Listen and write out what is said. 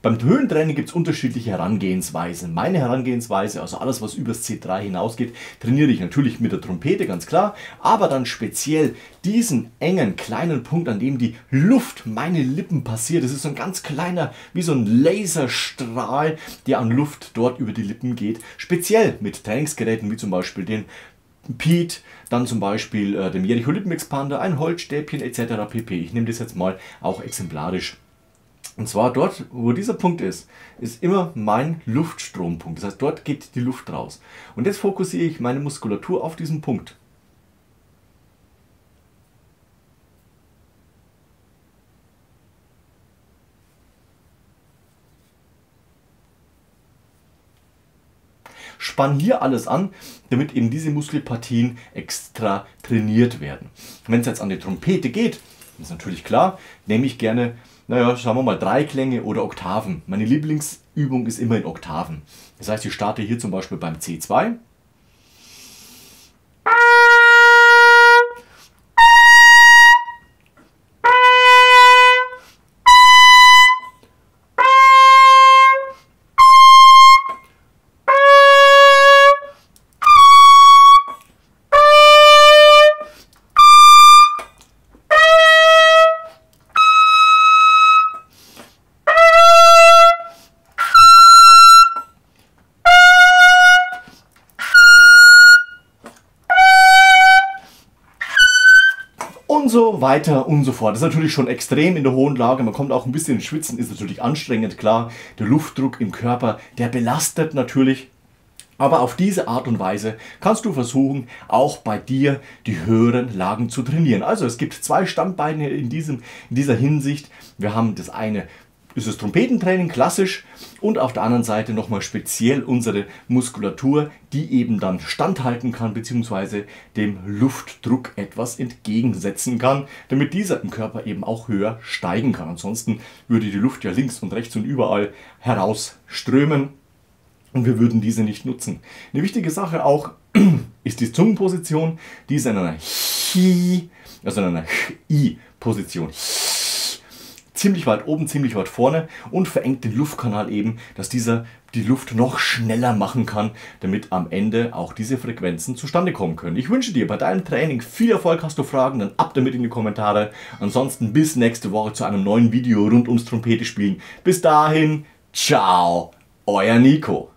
Beim Höhentraining gibt es unterschiedliche Herangehensweisen. Meine Herangehensweise, also alles was übers C3 hinausgeht, trainiere ich natürlich mit der Trompete, ganz klar, aber dann speziell diesen engen kleinen Punkt, an dem die Luft meine Lippen passiert. Das ist so ein ganz kleiner, wie so ein Laserstrahl, der an Luft dort über die Lippen geht. Speziell mit Trainingsgeräten wie zum Beispiel den Pete, dann zum Beispiel dem Jericho Lippenexpander, ein Holzstäbchen etc. pp. Ich nehme das jetzt mal auch exemplarisch. Und zwar dort, wo dieser Punkt ist immer mein Luftstrompunkt. Das heißt, dort geht die Luft raus. Und jetzt fokussiere ich meine Muskulatur auf diesen Punkt. Spann hier alles an, damit eben diese Muskelpartien extra trainiert werden. Wenn es jetzt an die Trompete geht, ist natürlich klar, nehme ich gerne, naja, schauen wir mal, Dreiklänge oder Oktaven. Meine Lieblingsübung ist immer in Oktaven. Das heißt, ich starte hier zum Beispiel beim C2. Und so weiter und so fort. Das ist natürlich schon extrem in der hohen Lage. Man kommt auch ein bisschen ins Schwitzen, ist natürlich anstrengend, klar. Der Luftdruck im Körper, der belastet natürlich. Aber auf diese Art und Weise kannst du versuchen, auch bei dir die höheren Lagen zu trainieren. Also es gibt zwei Standbeine in dieser Hinsicht. Wir haben das eine, ist das Trompetentraining, klassisch, und auf der anderen Seite nochmal speziell unsere Muskulatur, die eben dann standhalten kann, beziehungsweise dem Luftdruck etwas entgegensetzen kann, damit dieser im Körper eben auch höher steigen kann. Ansonsten würde die Luft ja links und rechts und überall herausströmen und wir würden diese nicht nutzen. Eine wichtige Sache auch ist die Zungenposition, die ist in einer Chi, also in einer I-Position. Ziemlich weit oben, ziemlich weit vorne und verengt den Luftkanal eben, dass dieser die Luft noch schneller machen kann, damit am Ende auch diese Frequenzen zustande kommen können. Ich wünsche dir bei deinem Training viel Erfolg. Hast du Fragen, dann ab damit in die Kommentare. Ansonsten bis nächste Woche zu einem neuen Video rund ums Trompete spielen. Bis dahin, ciao, euer Nico.